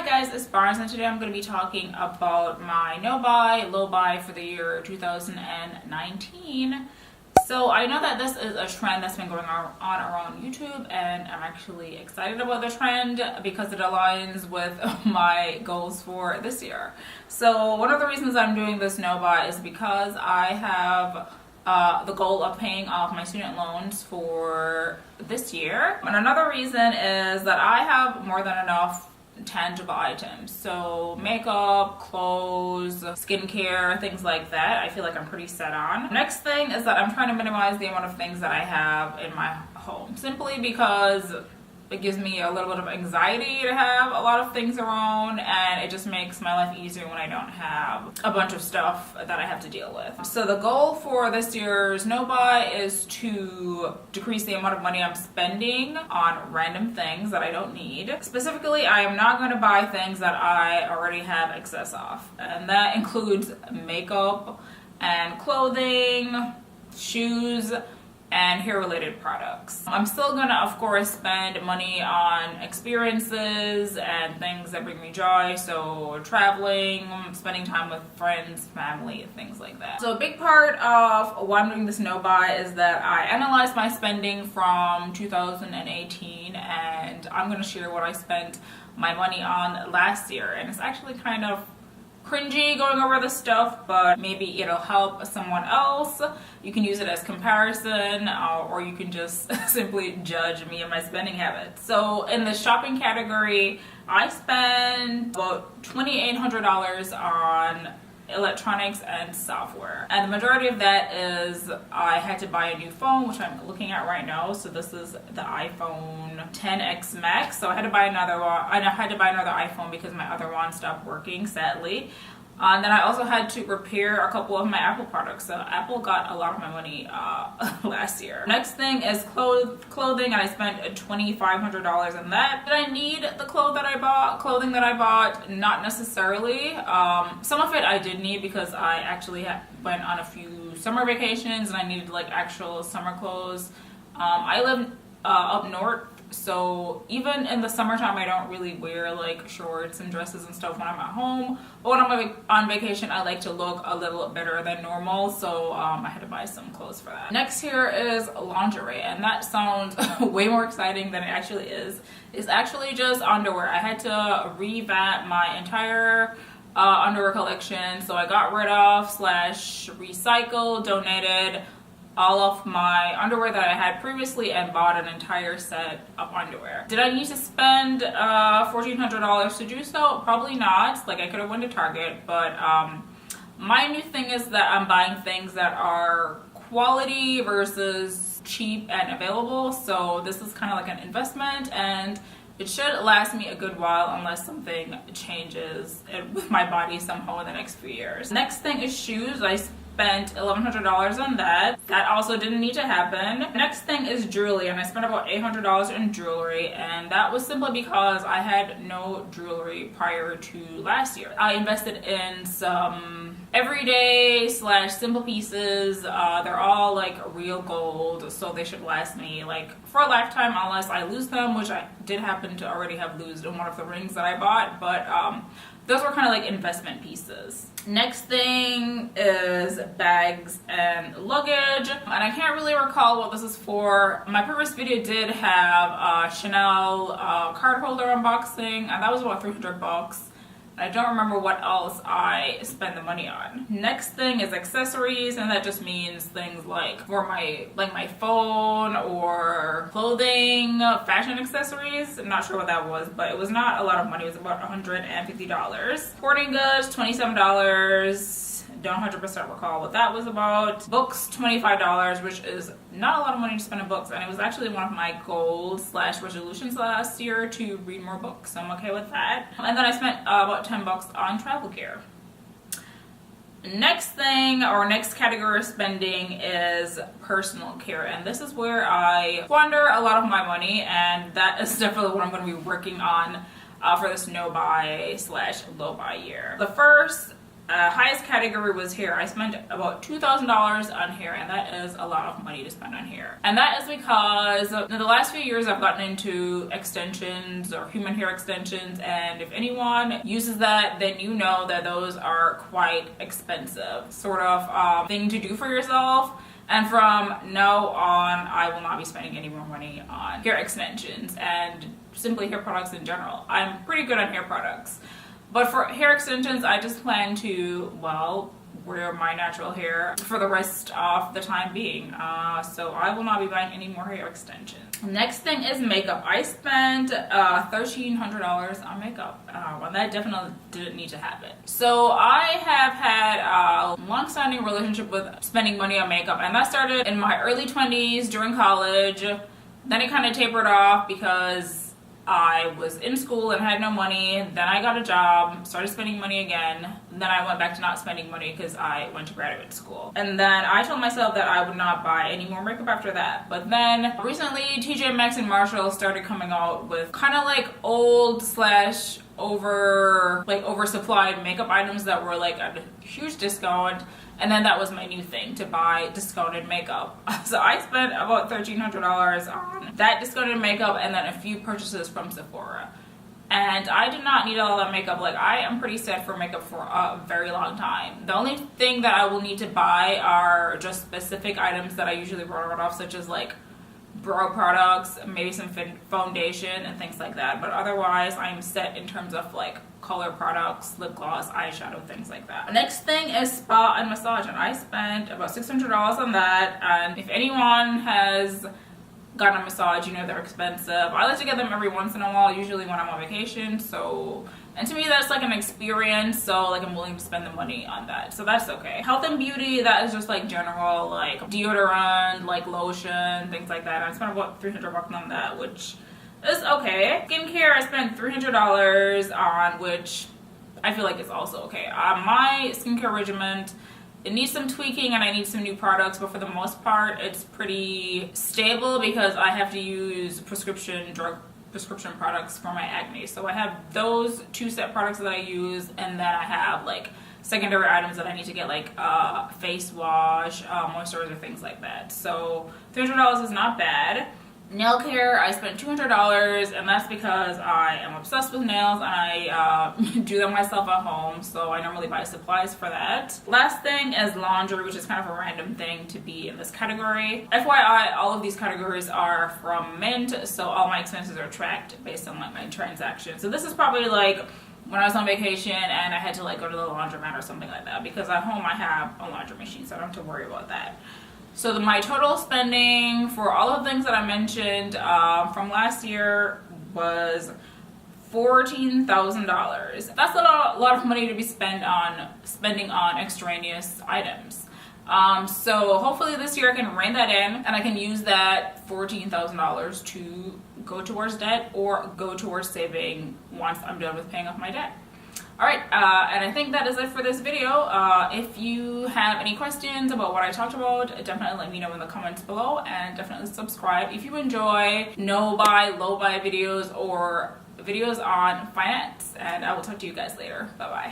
guys, it's Barnes, and today I'm going to be talking about my no buy, low buy for the year 2019. So I know that this is a trend that's been going on around YouTube, and I'm actually excited about the trend because it aligns with my goals for this year. So one of the reasons I'm doing this no buy is because I have the goal of paying off my student loans for this year. And another reason is that I have more than enough tangible items, so makeup, clothes, skincare, things like that. I feel like I'm pretty set on. Next thing is that I'm trying to minimize the amount of things that I have in my home, simply because it gives me a little bit of anxiety to have a lot of things around, and it just makes my life easier when I don't have a bunch of stuff that I have to deal with. So the goal for this year's no buy is to decrease the amount of money I'm spending on random things that I don't need. Specifically, I am not going to buy things that I already have excess of, and that includes makeup and clothing, shoes, and hair related products. I'm still gonna, of course, spend money on experiences and things that bring me joy, so traveling, spending time with friends, family, things like that. So a big part of why I'm doing this no buy is that I analyzed my spending from 2018, and I'm gonna share what I spent my money on last year. And it's actually kind of cringy going over this stuff, but maybe it'll help someone else. You can use it as comparison, or you can just simply judge me and my spending habits. So in the shopping category, I spent about $2,800 on electronics and software, and the majority of that is I had to buy a new phone, which I'm looking at right now. So this is the iPhone XS Max. So I had to buy another one. I had to buy another iPhone because my other one stopped working, sadly. And then I also had to repair a couple of my Apple products. So Apple got a lot of my money last year. Next thing is clothing, and I spent $2,500 on that. Did I need the clothing that I bought? Not necessarily. Some of it I did need because I actually went on a few summer vacations and I needed like actual summer clothes. I live up north, so even in the summertime I don't really wear like shorts and dresses and stuff when I'm at home, but when I'm on vacation I like to look a little better than normal, so I had to buy some clothes for that. Next here is lingerie, and that sounds way more exciting than it actually is. It's actually just underwear. I had to revamp my entire underwear collection, so I got rid of / recycled, donated all of my underwear that I had previously and bought an entire set of underwear. Did I need to spend $1,400 to do so? Probably not. Like, I could have went to Target, but my new thing is that I'm buying things that are quality versus cheap and available. So this is kind of like an investment, and it should last me a good while unless something changes with my body somehow in the next few years. Next thing is shoes. I spent $1,100 on that. That also didn't need to happen. Next thing is jewelry, and I spent about $800 in jewelry, and that was simply because I had no jewelry prior to last year. I invested in some everyday / simple pieces. They're all like real gold, so they should last me like for a lifetime unless I lose them, which I did happen to already have lost in one of the rings that I bought, but those were kind of like investment pieces. Next thing is bags and luggage, and I can't really recall what this is for. My previous video did have a Chanel card holder unboxing, and that was about $300. I don't remember what else I spent the money on. Next thing is accessories, and that just means things like for my phone or clothing, fashion accessories. I'm not sure what that was, but it was not a lot of money. It was about $150. Sporting goods, $27. Don't 100% recall what that was about. Books, $25, which is not a lot of money to spend on books, and it was actually one of my goals / resolutions last year to read more books, so I'm okay with that. And then I spent about $10 on travel gear. Next thing, or next category of spending, is personal care, and this is where I squander a lot of my money, and that is definitely what I'm going to be working on for this no buy / low buy year. The first highest category was hair. I spent about $2,000 on hair, and that is a lot of money to spend on hair. And that is because in the last few years I've gotten into extensions or human hair extensions, and if anyone uses that, then you know that those are quite expensive. Sort of thing to do for yourself. And from now on, I will not be spending any more money on hair extensions and simply hair products in general. I'm pretty good on hair products. But for hair extensions, I just plan to, well, wear my natural hair for the rest of the time being. So I will not be buying any more hair extensions. Next thing is makeup. I spent $1,300 on makeup. And that definitely didn't need to happen. So I have had a long-standing relationship with spending money on makeup, and that started in my early 20s during college. Then it kind of tapered off because I was in school and had no money. Then I got a job, started spending money again. Then I went back to not spending money because I went to graduate school. And then I told myself that I would not buy any more makeup after that. But then recently, TJ Maxx and Marshall started coming out with kind of like old slash oversupplied makeup items that were like at a huge discount. And then that was my new thing, to buy discounted makeup. So I spent about $1,300 on that discounted makeup and then a few purchases from Sephora. And I did not need all that makeup. Like, I am pretty set for makeup for a very long time. The only thing that I will need to buy are just specific items that I usually run off, such as like brow products, maybe some foundation and things like that. But otherwise, I'm set in terms of like color products, lip gloss, eyeshadow, things like that. Next thing is spa and massage, and I spent about $600 on that. And if anyone has gotten a massage, you know they're expensive. I like to get them every once in a while, usually when I'm on vacation. So, and to me that's like an experience, so like I'm willing to spend the money on that, so that's okay. Health and beauty, that is just like general, like deodorant, like lotion, things like that. I spent about $300 on that, which is okay. Skincare, I spent $300 on, which I feel like is also okay. My skincare regimen, it needs some tweaking and I need some new products, but for the most part it's pretty stable because I have to use prescription products for my acne. So I have those two set products that I use, and then I have like secondary items that I need to get, like face wash, moisturizer, things like that. So $300 is not bad. Nail care, I spent $200, and that's because I am obsessed with nails and I do them myself at home, so I normally buy supplies for that. Last thing is laundry, which is kind of a random thing to be in this category. FYI, all of these categories are from Mint, so all my expenses are tracked based on like my transactions. So this is probably like when I was on vacation and I had to like go to the laundromat or something like that, because at home I have a laundry machine, so I don't have to worry about that. So my total spending for all of the things that I mentioned from last year was $14,000. That's a lot of money to be spending on extraneous items. So hopefully this year I can rein that in and I can use that $14,000 to go towards debt or go towards saving once I'm done with paying off my debt. Alright, and I think that is it for this video. If you have any questions about what I talked about, definitely let me know in the comments below, and definitely subscribe if you enjoy no-buy, low-buy videos or videos on finance. And I will talk to you guys later. Bye-bye.